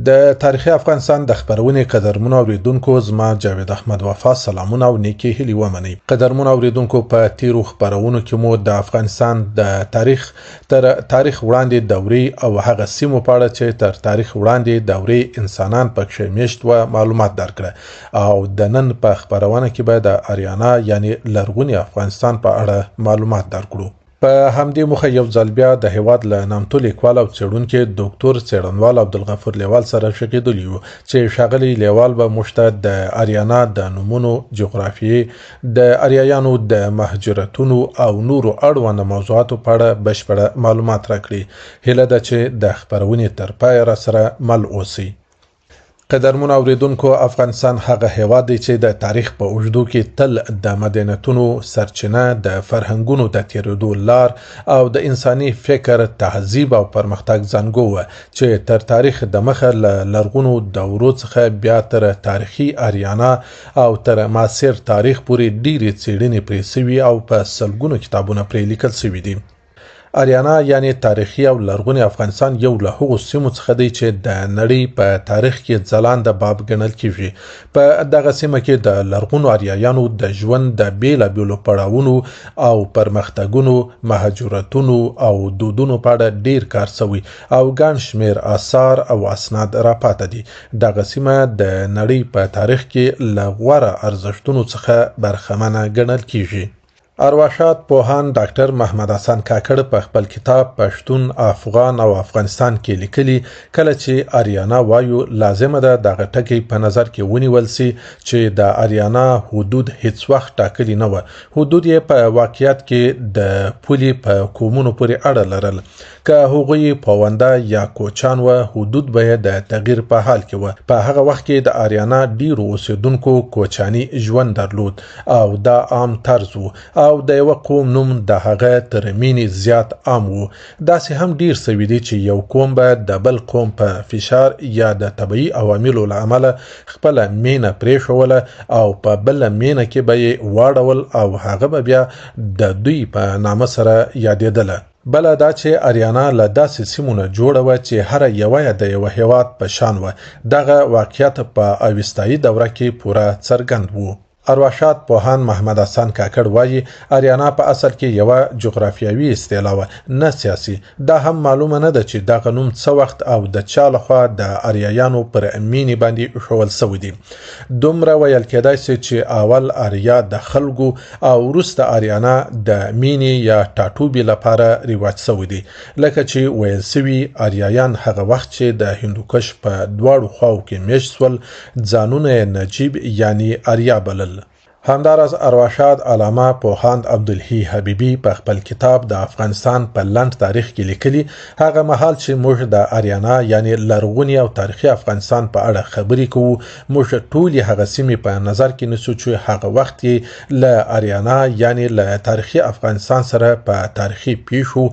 د تاریخي افغانستان د خبرونې قدرمنو اوریدونکو زما جاوید احمد وفا سلامونه او نیکی هیلې ومنئ. قدرمنو اوریدونکو په تیرو خبرونو کې مو د افغانستان د تاریخ وړاندې دورې او هغه سیمو په اړه چې تر تاریخ وړاندې دورې انسانان پکې میشت و معلومات درکړه او د نن په خبرونه کې به د اریانا یعنی لرغوني افغانستان په اړه معلومات درکړو. په همدې مخه یو ځل بیا د هیواد له نامتو لیکوال او څېړونکي ډاکټر څېړنوال عبدالغفور لیوال سره شریکېدلي یو چې ښاغلی لیوال به موږ ته د اریانا د نومونو، جغرافیې، د اریایانو د مهاجرتونو او نورو اړوند موضوعاتو په اړه بشپړه معلومات راکړي. هیله ده چې د خبرونې تر پایه راسره مل اوسئ. قدرمنو اوریدونکو، افغانستان هغه هیواد دی چې د تاریخ په اوږدو کې تل د مدنیتونو سرچینه، د فرهنګونو د تیریدو لار او د انساني فکر، تهذیب او پرمختګ زانګو و چې تر تاریخ د مخه له لرغونو دورو څخه بیا تر تاریخي اریانا او تر معاصر تاریخ پورې ډیرې څېړنې پرې سوي او په سلګونو کتابونه پرې لیکل سوي دي. اریانا یعنی تاریخي او لرغوني افغانستان یو له هغو سیمو څخه دی چې د نړۍ په تاریخ کې ځلانده باب ګڼل کیږي. په دغه سیمه کې د لرغونو اریایانو د ژوند د بیلابیلو پړاوونو او پرمختګونو، مهاجرتونو او دودونو په اړه ډیر کار سوی او ګڼ شمیر آثار او اسناد راپاته دي. دغه سیمه د نړۍ په تاریخ کې له غوره ارزښتونو څخه برخمنه ګڼل کیږي. ارواښاد پوهان ډاکټر محمد حسن کاکړ په خپل کتاب پښتون، افغان او افغانستان کې لیکلي کله چې اریانا وایو لازمه ده دغه ټکی په نظر کې ونیول سي چې د اریانا حدود هیڅ وخت ټاکلي نه و. حدود یې په واقعیت کې د پولې په قومونو پورې اړه لرل. که هغوی پونده یا کوچان و، حدود به د تغییر په حال کې و. په هغه وخت کې د اریانا ډیرو اوسیدونکو کوچاني ژوند درلود او دا عام طرز و او د یو قوم نوم د هغه تر مینې زیات عام و. داسې هم ډیر سوي دي چې یو قوم به د بل قوم په فشار یا د طبیعي عواملو له امله خپله مینه پرېښوله او په بله مینه کې به یې واړول او هغه به بیا د دوی په نامه سره یادېدله. بله دا چې اریانا له داسې سیمو نه جوړه وه چې هره یوه د یو هیواد په شان وه. دغه واقعیت په اوستایي دوره کې پوره څرګند و. ارواښاد پوهان محمد حسن کاکړ وایي اریانا په اصل کې یوه جغرافیاوي اصطلاح وه، نه سیاسي. دا هم معلومه نه ده چې دغه نوم څه وخت او د چا لخوا د اریایانو پر مینې باندې ایښودل سوی دی. دومره ویل کېدای سي چې اول اریا د خلکو او وروسته اریانا د مینې یا ټاټوبي لپاره رواج سوی دی. لکه چې ویل سوي اریایان هغه وخت چې د هندوکش په دواړو خواو کې میشت سول ځانونه نجیب یعنی اریا بلل. همداراز ارواښاد علامه پوهاند عبدالحی حبیبي په خپل کتاب د افغانستان په لنډ تاریخ کې لیکلي هغه مهال چې موږ د اریانا یعنی لرغوني او تاریخي افغانستان په اړه خبرې کوو، موږ ټولې هغه سیمې په نظر کې نیسو چې هغه وخت یې له اریانا یعنی له تاریخي افغانستان سره په تاریخي پیښو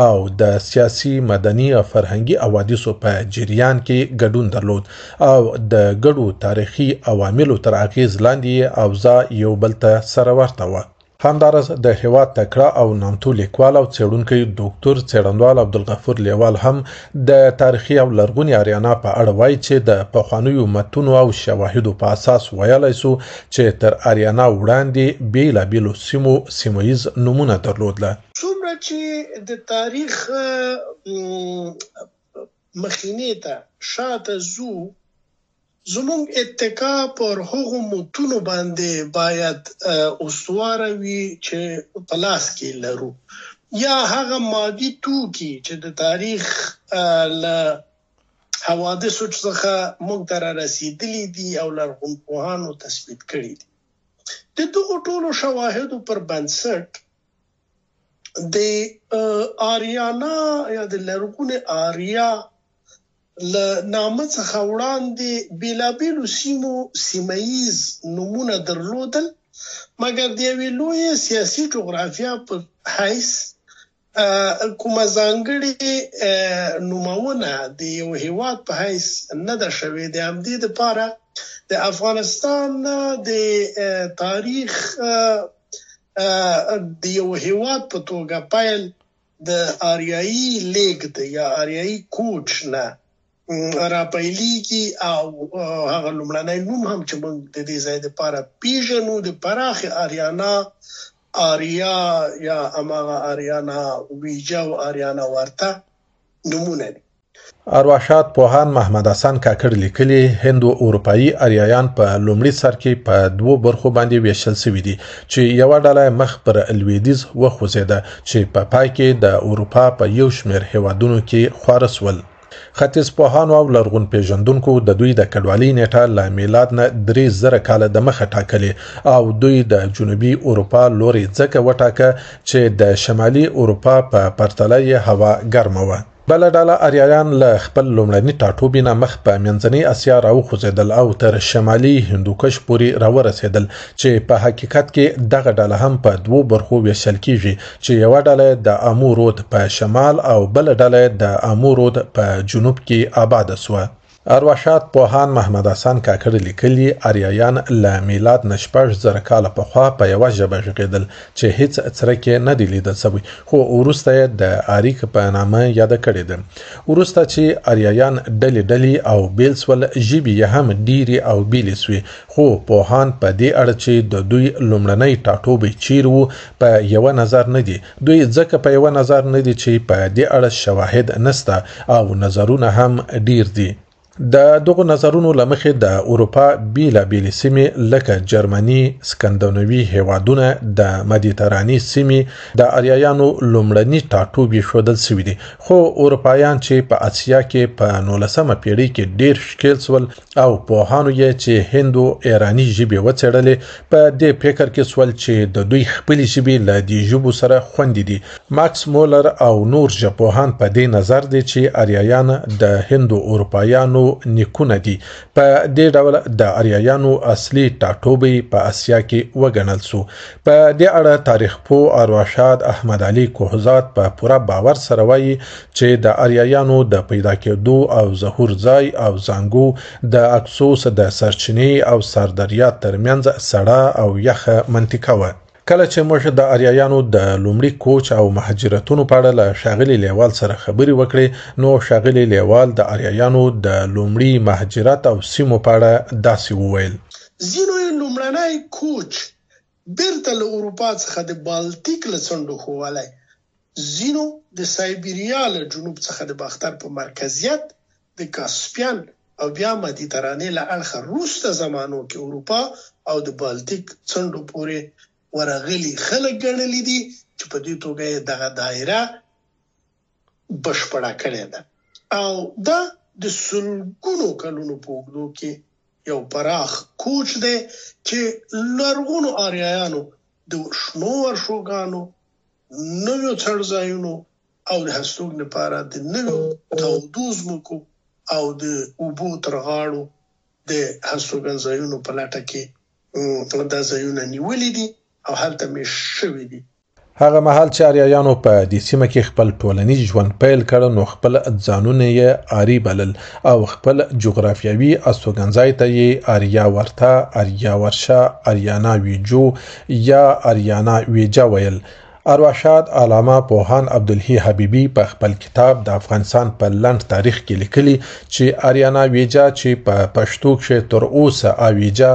او د سیاسي، مدني او فرهنګي حوادثو په جریان کې ګډون درلود او د ګډو تاریخي عواملو تر اغیز لاندې اوضاع یو بل ته سره ورته وه. همداراز د هیواد تکړه او نامتو لیکوال او څېړونکی ډاکټر څېړنوال عبدالغفور لیوال هم د تاریخي او لرغوني اریانا په اړه وایي چې د پخوانیو متونو او شواهدو په اساس ویلی سو چې تر اریانا وړاندې بیلابیلو سیمو سیمه ییز نومونه درلودله. څومره چې د تاریخ مخینې ته شاته ځو، زمونږ اتکا پر هغو متونو باندې باید استواره وي چې په لاس کې لرو، یا هغه مادي توکي چې د تاریخ له حوادثو څخه موږ ته رارسېدلي دي او لرغونپوهانو تثبیت کړي دي. د دغو ټولو شواهدو پر بنسټ د اریانا یا د لرغونې آریا له نامه څخه وړاندې بیلابیلو سیمو سیمهییز نومونه درلودل، مګر د یوې لویې سیاسي جغرافیا په حیث کومه ځانګړې نومونه د یو هیواد په حیث نه ده شوې. د همدې دپاره د افغانستان د تاریخ د یو هیواد په توګه پیل د آریایي لیږد یا آریایي کوچ نه راپیلېږي او هغه لومړنی نوم هم چې موږ د دې ځای دپاره پیژنو د پراخې آریا یا هماغه آریانا ویجا او آریانا ورته نومونه دي. ارواښاد پوهان محمد حسن کاکړ لیکلي هندو اروپایي اریایان په لومړي سر کې په دوو برخو باندې ویشل شوي دي چې یوه ډله مخ پر لویدیځ وخوځېده چې په پای کې د اروپا په یو شمېر هیوادونو کې خواره سول. ختیځ پوهانو او لرغون پیژندونکو د دوی د کډوالۍ نیټه له میلاد نه 3000 کاله د مخه ټاکلې او دوی د جنوبي اروپا لوري ځکه وټاکه چې د شمالي اروپا په پرتله یې هوا ګرمه وه. بله ډله اریایان له خپل لومړني ټاټوبي نه مخ په منځنۍ اسیا راوخوځېدل او تر شمالي هندوکش پورې راورسېدل چې په حقیقت کې دغه ډله هم په دوو برخو ویشل کیږي چې یوه ډله د امو رود په شمال او بله ډله د امو رود په جنوب کې آباده سوه. ارواښاد پوهان محمد حسن کاکړ لیکلي اریایان له میلاد نه 6000 کاله پخوا په یوه ژبه غږېدل چې هیڅ څرک یې نه دی لیدل سوی خو وروسته یې د اریک په نامه یاده کړې ده. وروسته چې اریایان ډلې او بیل سول ژبې یې هم ډیرې او بیلې سوې خو پوهان په دې اړه چې د دوی لومړنی ټاټوبی چیرې و په یوه نظر نه دي. دوی ځکه په یوه نظر نه دي چې په دې اړه شواهد نسته او نظرونه هم ډیر دي. د دغو نظرونو لمخې د اروپا بیلابیلې سیمې لکه جرمني، سکندناوي هیوادونه، د مدیترانې سیمې د اریایانو لومړني ټاټوبي ښودل سوي دي خو اروپایان چې په اسیا کې په 19مه پیړۍ کې ډیر ښکېل سول او پوهانو یې چې هندو ایراني ژبې وڅېړلې په دې فکر کې سول چې د دوی خپلې ژبې له دې ژبو سره خوندي دي. ماکس مولر او نور ژبپوهان په دې نظر دي چې اریایان د هندو اروپایانو نیکونه دي. په دې ډول د اریایانو اصلي ټاټوبی په اسیا کې وګڼل سو. په دې اړه تاریخ پوه ارواښاد احمد علي کوهزاد په پوره باور سره وایي چې د اریایانو د پیدا کېدو او ظهور ځای او زانګو د اکسوس د سرچینې او سردریا ترمنځ سړه او یخه منطقه وه. کله چې موږ د اریایانو د لومړي کوچ او مهاجرتونو په اړه له ښاغلي لیوال سره خبرې وکړې نو ښاغلي لیوال د اریایانو د لومړي مهاجرت او سیمو په اړه داسې وویل. ځینو یې لومړنی کوچ بیرته له اروپا څخه د بالتیک له څنډو ښوولی، ځینو د سایبیریا له جنوب څخه د باختر په مرکزیت د کاسپیان او بیا مدیترانې له اړخه وروسته زمانو کې اروپا او د بالتیک څنډو پورې ورغلي خلک ګڼلي دي چې په دې توګه یې دغه دایره بشپړه کړې ده او دا د سلګونو کلونو په اوږدو کې یو پراخ کوچ دی چې لرغونو آریایانو د شنو ورشوګانو، نویو څړځایونو او د هستوګ لپاره د نویو تودو ځمکو او د اوبو تر غاړو د هستوګن ځایونو په لټه کې دا ځایونه نیولي دي او هلته مې شوي دي. هغه مهال چې اریایانو په دې سیمه کې خپل ټولنیز ژوند پیل کړ نو خپل ځانونه یې آری بلل او خپل جغرافیوي استوګنځای ته یې آریا ورته، آریا ورشه، آریانا ویجو یا آریانا ویجا ویل. ارواښاد علامه پوهان عبدالحی حبیبی په خپل کتاب د افغانستان په لنډ تاریخ کې لیکلي چې آریانا ویجا چې په پښتو کې تر اوسه اویجا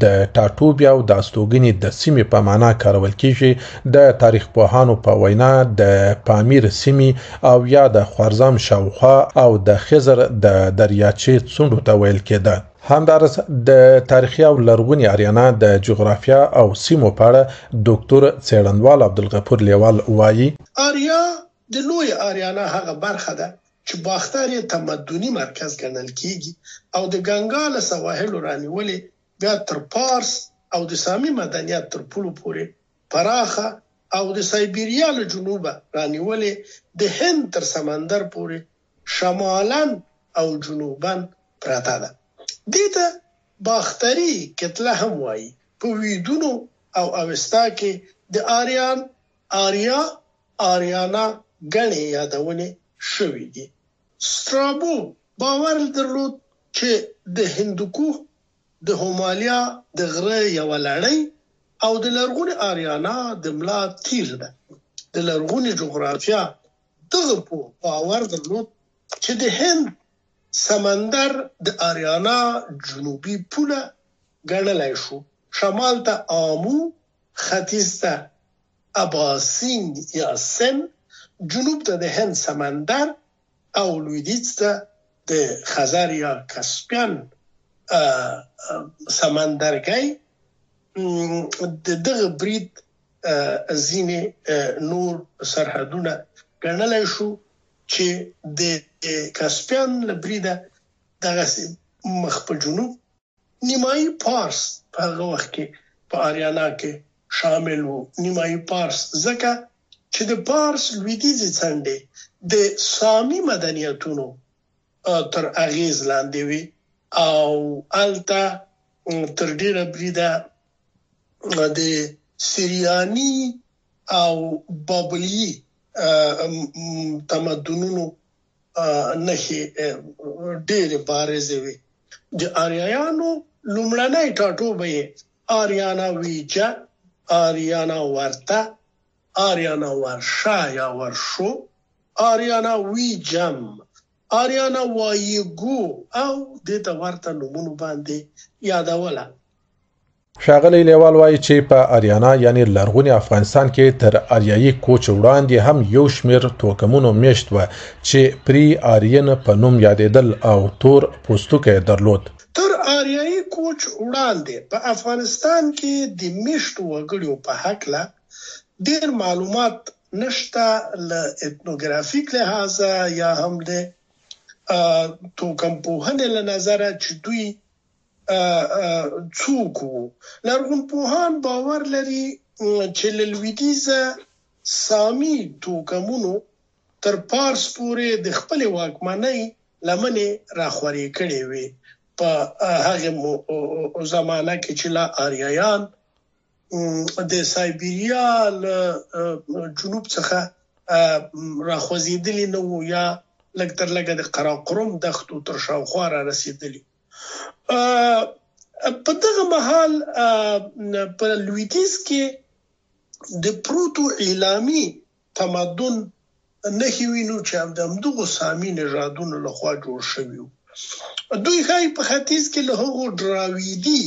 د ټاټوبي او د استوګنې د سیمې په معنا کارول کیږي د تاریخ پوهانو په وینا د پامیر سیمې او یا د خوارزم شاوخوا او د خزر د دریاچې څنډو ته ویل کېده. همدارس د تاریخي او لرغوني اریانا د جغرافیا او سیمو په اړه ډاکټر څېړنوال عبدالغفور لیوال وایي آریا د لوی آریانا هغه برخه ده چې باختر یې تمدني مرکز ګڼل کیږي او د ګنګا له سواحلو رانیولې بیا تر پارس او د سامي مدنیت تر پولو پورې پراخه او د سایبیریا له جنوبه رانیولې د هند تر سمندر پورې شمالاً او جنوباً پرته ده. دیتا باختری کتله هم وایي. په ویدونو او اوستا کې د آریانا ګڼې یادونې شوي دي. سترابو باور درلود چې د هندوکوه د هومالیا د غره یوه لړۍ او د لرغوني آریانا د ملا تیر ده. د لرغوني جغرافیا دغه په باور درلود چې د هند سمندر د آریانا جنوبي پوله ګڼلی شو. شمال ته آمو، ختیځ ته اباسین یا سن، جنوب ته د هند سمندر او لویدیځ ته د خزر یا کسپین سمندرګی. د دغه برید ځینې نور سرحدونه ګڼلی شو چې د کسپین له بریده دغسې مخ په جنوب نیمایي پارس په هغه وخت کې په آریانا کې شامل و. نیمایي پارس ځکه چې د پارس لویدیځې څنډې د سامي مدنیتونو تر اغیز لاندې وي او هلته تر ډیره بریده د سریانی او بابلي تمدنونو نښې ډېرې بارزې وي. د آریایانو لومړنی ټاټوبی یې آریانا ویجه، آریانا ورته، آریانا ورشه یا ورشو، آریانا ویجم، آریانا وایګو او دې ته ورته نومونو باندې یادوله. ښاغلی لیوال وایي چې په آریانا یعنی لرغوني افغانستان کې تر آریایي کوچ وړاندې هم یو شمېر توکمونو میشت وه چې پری آرین په نوم یادېدل او تور پوستکی درلود. تر آریایي کوچ وړاندې په افغانستان کې د میشتو وګړو په هکله ډېر معلومات نشته له ethnographic لحاظه یا هم د توکم پوهنې له نظره چې دوی څوک وو. لرغونپوهان باور لري چې له لویدیځه سامي توکمونو تر پارس پورې د خپلې واکمنۍ لمنې راخورې کړې وې په هغه زمانه کې چې لا آریایان د سایبیریا له جنوب څخه راخوځېدلي نه وو یا لږ تر لږه د قراقرم دښتو تر شاوخوا را رسېدلي. په دغه مهال په لویدیځ کې د پروتو اعلامي تمدن نښې وینو چې همدغو سامي نژادونو لخوا جوړ شوي وو. دوی ښایي په ختیځ کې له هغو ډراویدي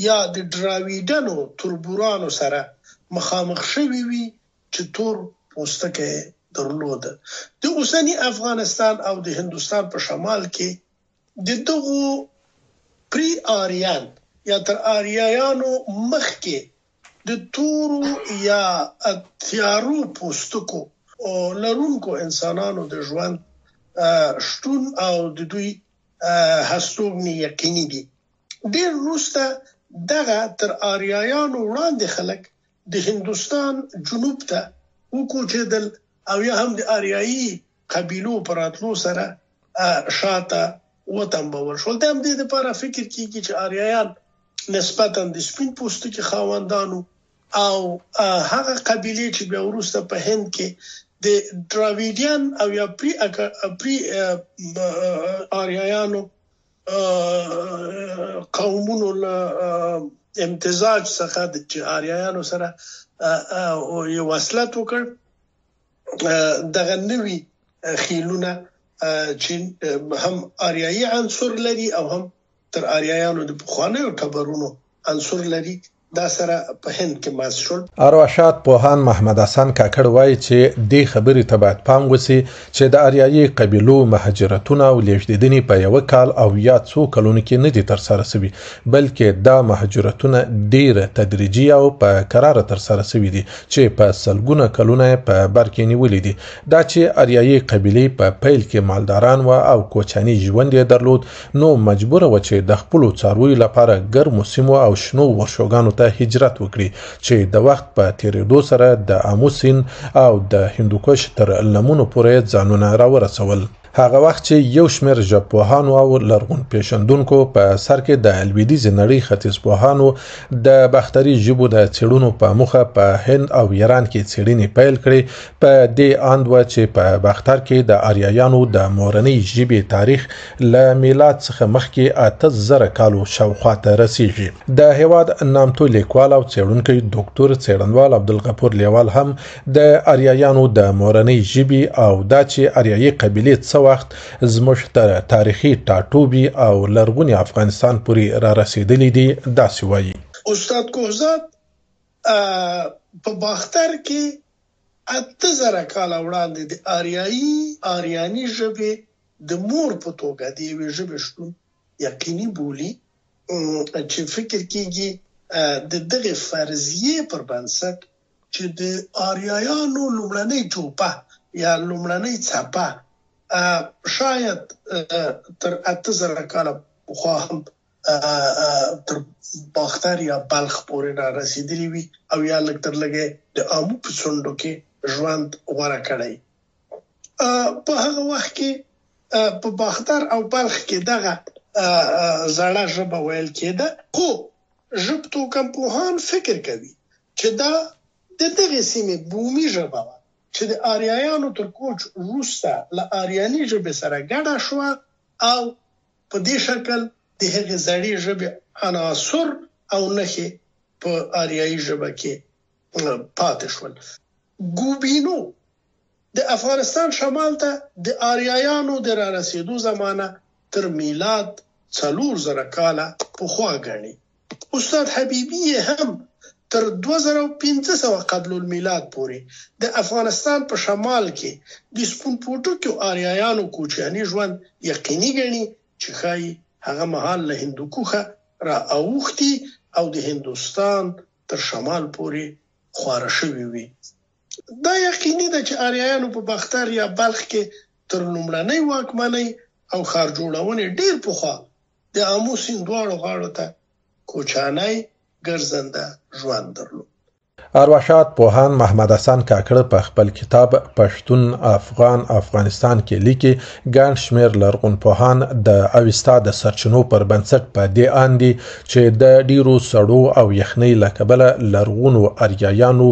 یا د ډراویډنو تربورانو سره مخامخ شوي وي چې تور پوستکی درلوده. د اوسني افغانستان او د هندوستان په شمال کې د دغو پری آریان یا تر آریایانو مخکې د تورو یا تیارو پوستکو لرونکو انسانانو د ژوند شتون او د دوی هستوګنې یقیني دي. ډېر وروسته دغه تر آریایانو وړاندې خلک د هندوستان جنوب ته وکوچېدل او یا هم د آریایي قبیلو په راتلو سره شاته وتنبول شول. د همدې دپاره فکر کیږي چې آریایان نسبتا د سپین پوستکي خاوندانو او هغه قبیلې چې بیا وروسته په هند کې د ډراویډیان او یا پری آریایانو قومونو له امتزاج څخه د آریایانو سره یو وصلت وکړ. دغه نوي خیلونه چې هم آریایي عنصر لري او هم تر آریایانو د پخوانیو ټبرونو عنصر لري، دا سره په هند کې ماس شول. ارواښاد پوهان محمد حسن کاکړ وایي چې دې خبرې ته باید پام وشي چې د آریایي قبیلو مهاجرتونه او لیږدېدنې په یوه کال او یا څو کلونو کې نه دي ترسره شوي، بلکې دا مهاجرتونه ډېره تدریجي او په کراره ترسره شوي دي چې په سلګونه کلونه په بر کې نیولي دي. دا چې آریایي قبیلې په پیل کې مالداران و او کوچني ژوند یې درلود، نو مجبوره و چې د خپلو څارویو لپاره ګرمو سیمو او شنو ورشوګانو ته هجرت وکړي چې د وخت په تیریدو سره د آمو سیند او د هندوکش تر لمنو پورې ځانونه راورسول. هغه وخت چې یو شمېر ژبپوهانو او لرغون پیژندونکو په سر کې د لویدیځې نړۍ ختیځپوهانو د باختري ژبو د څېړنو په موخه په هند او ایران کې څېړنې پیل کړې، په دې اند و چې په باختر کې د آریایانو د مورنۍ ژبې تاریخ له میلاد څخه مخکې 8000 کالو شاوخوا ته رسیږي. د هېواد نامتو لیکوال او څېړونکی ډاکټر څېړنوال عبدالغفور لیوال هم د آریایانو د مورنۍ ژبې او دا چې آریایي قبیلې څه وخت زموږ تر تاریخي ټاټوبي او لرغوني افغانستان پورې را رسیدلی دي. داسې وایي استاد کوهزاد په باختر کې 8000 کال وړاندې د آریاني ژبې د مور په توګه د یوې ژبې شتون یقیني بولي چې فکر کېږي د دغه فرضیې پر بنسټ چې د آریایانو لومړنۍ ټوپه یا لومړنۍ څپه شاید تر 8000 کال پخوا هم تر باختر یا بلخ پورې را رسیدلی وي او یا لږ تر لږه د آمو په څنډو کې ژوند غوره کړی. په هغه وخت کې په باختر او بلخ کې دغه زړه ژبه ویل کېده، خو ژبپوهان فکر کوي چې دا د دغه سیمې بومي ژبه وه چې د آریایانو تر کوچ وروسته له آریاني ژبې سره ګډه شوه او په دې شکل د هغې زړې ژبې عناصر او نښې په آریایي ژبه کې پاتې شول. ګوبینو د افغانستان شمال ته د آریایانو د را رسیدو زمانه تر میلاد 4000 کاله پخوا ګڼي. استاد حبیبي هم تر 2500 قبل المیلاد پورې د افغانستان په شمال کې د سپون پوټکو آریایانو کوچیاني ژوند یقیني ګڼي چې ښایي هغه مهال له هندوکوخه را اوښتي او د هندوستان تر شمال پورې خواره شوي وي. دا یقیني ده چې آریایانو په باختر یا بلخ کې تر لومړنۍ واکمنۍ او ښار جوړونې ډېر پخوا د آمو سیند دواړو غاړو ته کوچانی ګرځنده ژوند درلود. ارواښاد پوهان محمد حسن کاکړ په خپل کتاب پښتون افغانستان کې لیکي ګڼ شمېر لرغونپوهان د اوستا د سرچینو پر بنسټ په دې اندي چې د ډیرو سړو او یخنۍ له کبله لرغونو اریایانو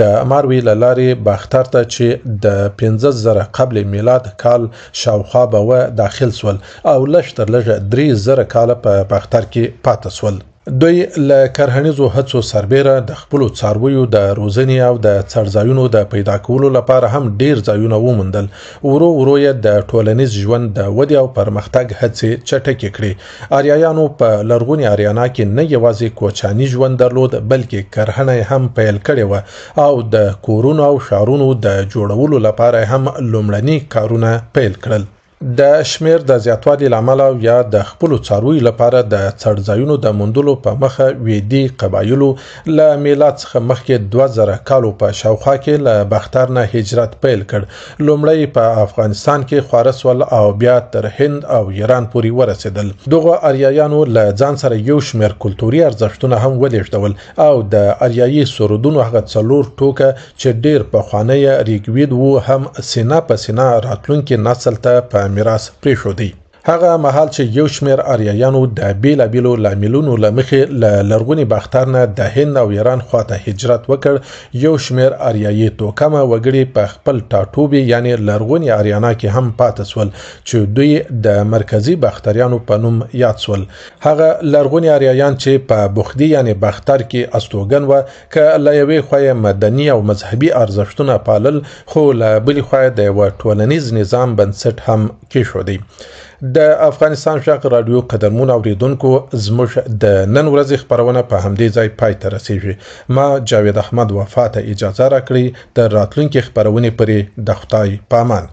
د ماروي له لارې باختر ته چې د 15000 قبل میلاد کال شاوخوا به داخل سول او لږ تر لږه 3000 کاله په باختر کې پاتې سول. دوی له کرهنیزو هڅو سربیره د خپلو څارویو د روزنې او د څړځایونو د پیدا کولو لپاره هم ډیر ځایونه وموندل. ورو ورو یې د ټولنیز ژوند د ودې او پرمختګ هڅې چټکې کړې. آریایانو په لرغوني آریانا کې نه یوازې کوچاني ژوند درلود بلکې کرهنه هم پیل کړې وه او د کورونو او ښارونو د جوړولو لپاره هم لومړني کارونه پیل کړل. د شمیر د زیاتوالي لامل یا د خپلو څارویو لپاره د څړځایونو د موندلو په مخه ویدي قبایلو له میلاد څخه مخکې 2000 کالو په شاوخوا کې له باختر نه هجرت پیل کړ. لومړی په افغانستان کې خواره سول او بیا تر هند او ایران پورې ورسېدل. دغه اریایانو له ځان سره یو شمیر کلتوري ارزښتونه هم ولېږدول او د اریایي سرودونو هغه 4 ټوکه چې ډیر پخوانی ریګوید وو هم سینا په سینا راتلونکي نسل ته په میراث پریښودی. هغه مهال چې یو شمیر اریایانو د بیلابیلو لاملونو له مخې له لرغوني باختر نه د هند او ایران خواته هجرت وکړ، یو شمیر اریایي توکمه وګړي په خپل ټاټوبي یعنی لرغوني اریانا کې هم پاتې سول چې دوی د مرکزی باختریانو په نوم یاد سول. هغه لرغوني اریایان چې په بخدي یعنی باختر کې استوګن و ک له یوې خوا مدني او مذهبي ارزښتونه پالل، خو له بلې خوا د ټولنیز نظام بنسټ هم کېښودی. د افغانستان شاق رادیو قدرمون اوریدونکو زموږ د نن ورځې خبرونه په همدې ځای پای ته رسیږي. ما جاوید احمد وفا ته اجازه راکړئ. د راتلونکي خبرونه پرې د خدای په امان.